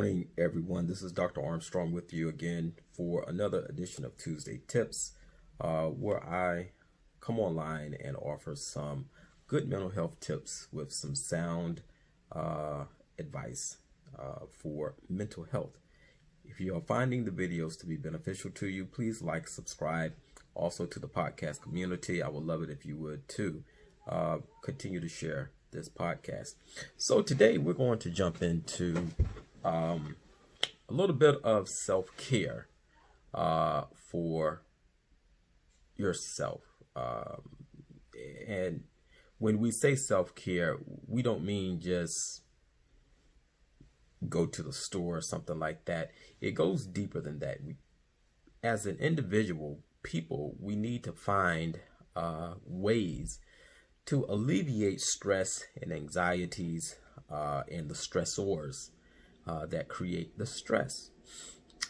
morning, everyone. This is Dr. Armstrong with you again for another edition of Tuesday Tips, where I come online and offer some good mental health tips with some sound advice for mental health. If you are finding the videos to be beneficial to you, please like, subscribe, also to the podcast community. I would love it if you would too. Continue to share this podcast. So today we're going to jump into a little bit of self-care for yourself. And when we say self-care, we don't mean just go to the store or something like that. It goes deeper than that. As an individual, we need to find ways to alleviate stress and anxieties and the stressors that create the stress.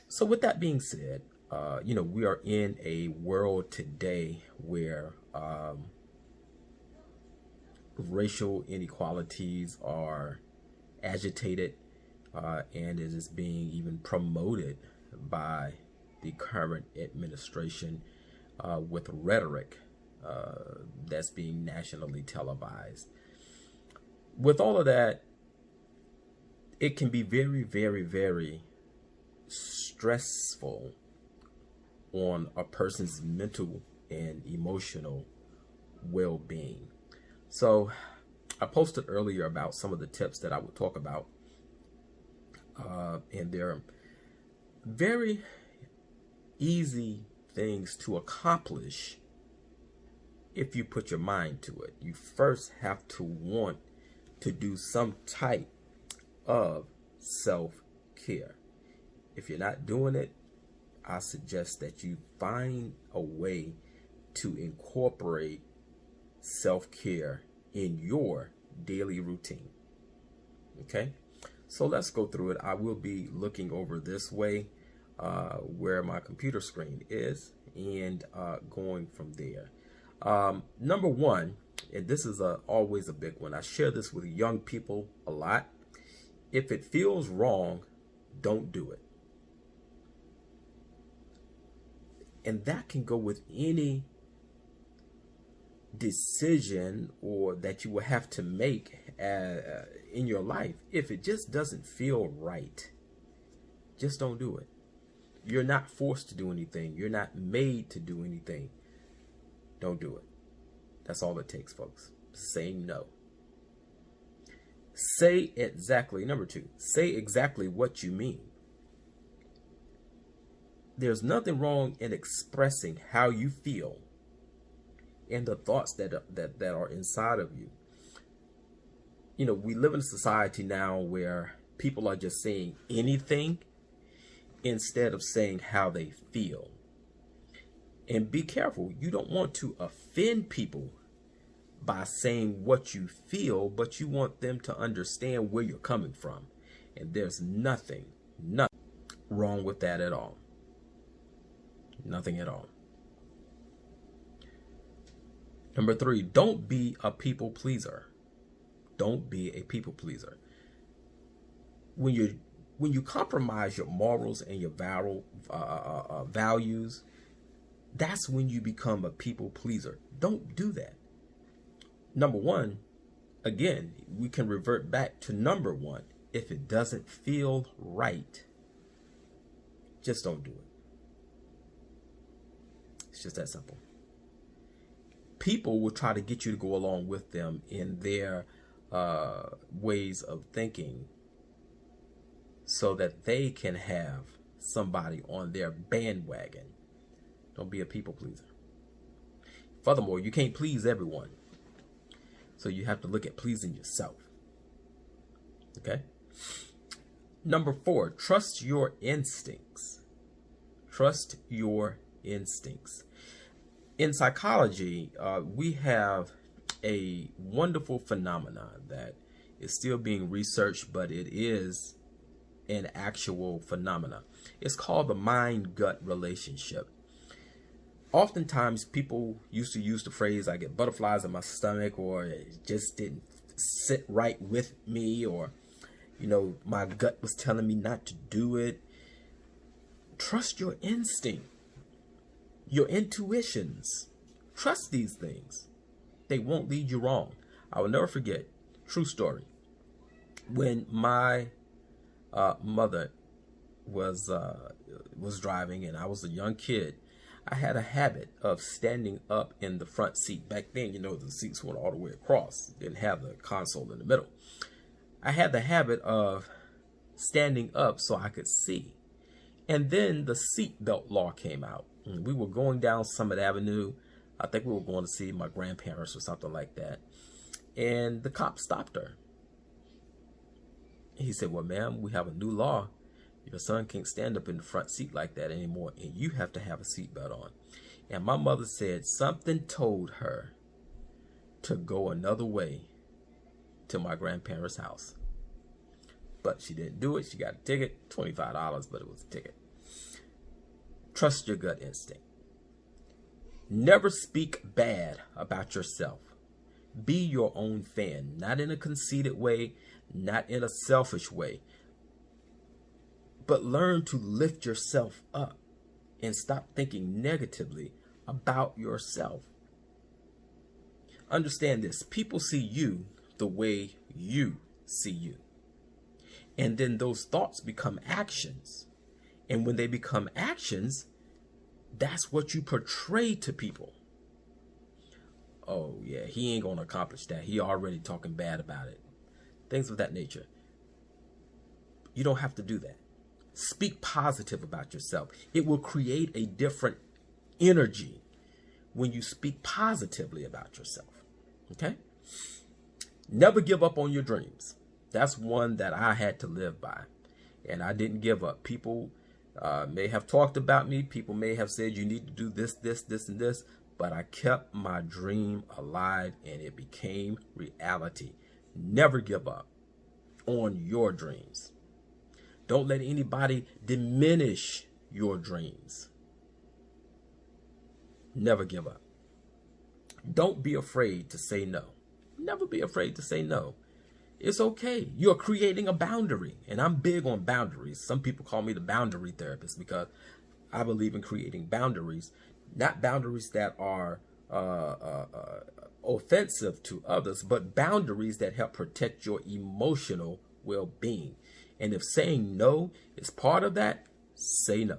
So with that being said, we are in a world today where racial inequalities are agitated and it is being even promoted by the current administration with rhetoric that's being nationally televised. With all of that, it can be very, very, very stressful on a person's mental and emotional well-being. So I posted earlier about some of the tips that I would talk about, and they're very easy things to accomplish if you put your mind to it. You first have to want to do some type of self-care. If you're not doing it, I suggest that you find a way to incorporate self-care in your daily routine. Okay, so let's go through it. I will be looking over this way where my computer screen is and going from there. Number one, and this is always a big one. I share this with young people a lot. If it feels wrong, don't do it. And that can go with any decision or that you will have to make in your life. If it just doesn't feel right, just don't do it. You're not forced to do anything. You're not made to do anything. Don't do it. That's all it takes, folks. Saying no. Number two, say exactly what you mean. There's nothing wrong in expressing how you feel and the thoughts that are inside of you. We live in a society now where people are just saying anything instead of saying how they feel. And be careful. You don't want to offend people by saying what you feel, but you want them to understand where you're coming from. And there's nothing wrong with that at all. Nothing at all. Number three, don't be a people pleaser. Don't be a people pleaser. When you compromise your morals and your values, that's when you become a people pleaser. Don't do that. Number one, again, we can revert back to number one. If it doesn't feel right, just don't do it. It's just that simple. People will try to get you to go along with them in their ways of thinking so that they can have somebody on their bandwagon. Don't be a people pleaser. Furthermore, you can't please everyone. So you have to look at pleasing yourself. Okay? Number four, trust your instincts. Trust your instincts. In psychology, we have a wonderful phenomenon that is still being researched, but it is an actual phenomenon. It's called the mind-gut relationship. Oftentimes people used to use the phrase, I get butterflies in my stomach, or it just didn't sit right with me, or You know, my gut was telling me not to do it. Trust your instinct, your intuitions. Trust these things. They won't lead you wrong. I will never forget, true story, when my mother was driving and I was a young kid, I had a habit of standing up in the front seat. Back then, you know, the seats went all the way across. Didn't have the console in the middle. I had the habit of standing up so I could see. And then the seatbelt law came out. And we were going down Summit Avenue. I think we were going to see my grandparents or something like that. And the cop stopped her. He said, well, ma'am, we have a new law. Your son can't stand up in the front seat like that anymore, and you have to have a seatbelt on. And my mother said something told her to go another way to my grandparents' house. But she didn't do it. She got a ticket, $25, but it was a ticket. Trust your gut instinct. Never speak bad about yourself. Be your own fan, not in a conceited way, not in a selfish way, but learn to lift yourself up and stop thinking negatively about yourself. Understand this. People see you the way you see you. And then those thoughts become actions. And when they become actions, that's what you portray to people. Oh, yeah, he ain't going to accomplish that. He already talking bad about it. Things of that nature. You don't have to do that. Speak positive about yourself. It will create a different energy when you speak positively about yourself. Okay? Never give up on your dreams. That's one that I had to live by. And I didn't give up. People may have talked about me. People may have said you need to do this, this, this, and this. But I kept my dream alive and it became reality. Never give up on your dreams. Don't let anybody diminish your dreams. Never give up. Don't be afraid to say no. Never be afraid to say no. It's okay. You're creating a boundary. And I'm big on boundaries. Some people call me the boundary therapist because I believe in creating boundaries. Not boundaries that are offensive to others, but boundaries that help protect your emotional well-being. And if saying no is part of that, say no.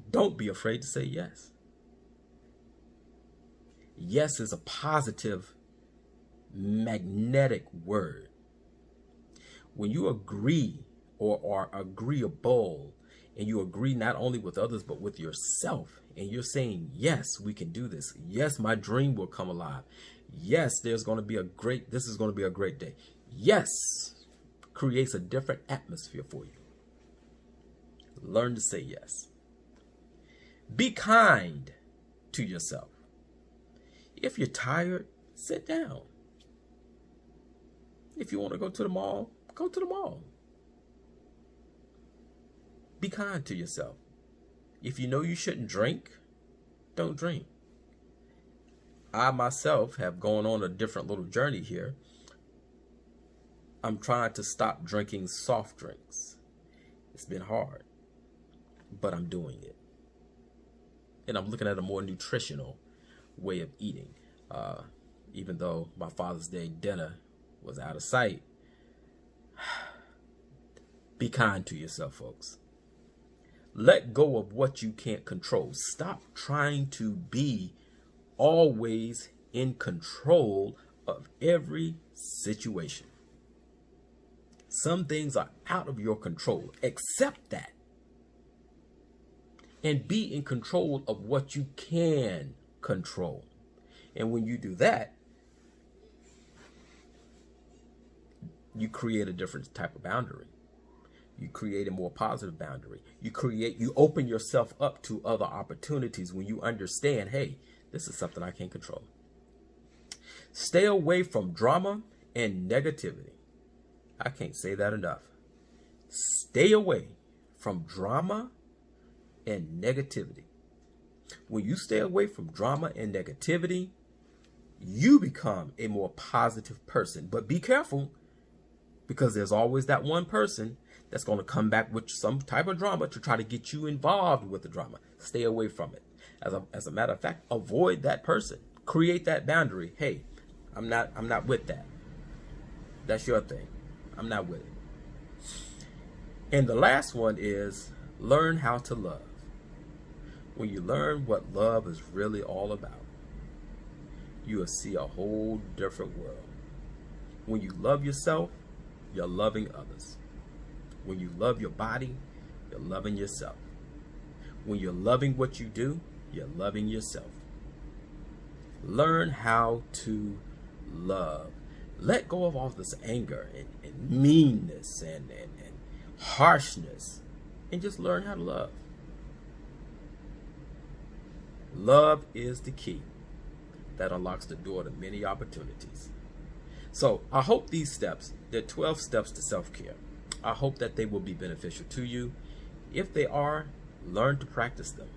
Don't be afraid to say yes. Yes is a positive, magnetic word. When you agree or are agreeable, and you agree not only with others, but with yourself, and you're saying, yes, we can do this. Yes, my dream will come alive. Yes, this is going to be a great day. Yes, creates a different atmosphere for you. Learn to say yes. Be kind to yourself. If you're tired, sit down. If you want to go to the mall, go to the mall. Be kind to yourself. If you know you shouldn't drink, don't drink. I myself have gone on a different little journey here. I'm trying to stop drinking soft drinks. It's been hard, but I'm doing it. And I'm looking at a more nutritional way of eating. Even though my Father's Day dinner was out of sight, be kind to yourself, folks. Let go of what you can't control. Stop trying to be always in control of every situation. Some things are out of your control. Accept that. And be in control of what you can control. And when you do that, you create a different type of boundary. You create a more positive boundary. You open yourself up to other opportunities when you understand, hey, this is something I can't control. Stay away from drama and negativity. I can't say that enough. Stay away from drama and negativity. When you stay away from drama and negativity, you become a more positive person. But be careful. because there's always that one person that's going to come back with some type of drama to try to get you involved with the drama. Stay away from it. As a matter of fact, avoid that person. Create that boundary. Hey, I'm not with that. That's your thing. I'm not with it. And the last one is learn how to love. When you learn what love is really all about, you will see a whole different world. When you love yourself, you're loving others. When you love your body, you're loving yourself. When you're loving what you do, you're loving yourself. Learn how to love. Let go of all this anger and meanness and harshness, and just learn how to love. Love is the key that unlocks the door to many opportunities. So I hope these steps, there are 12 steps to self-care. I hope that they will be beneficial to you. If they are, learn to practice them.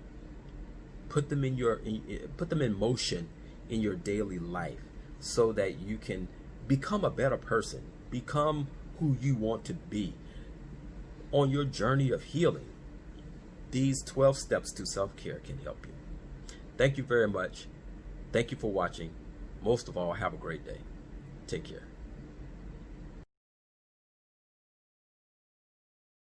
Put them in motion in your daily life so that you can become a better person, become who you want to be on your journey of healing. These 12 steps to self-care can help you. Thank you very much. Thank you for watching. Most of all, have a great day. Take care.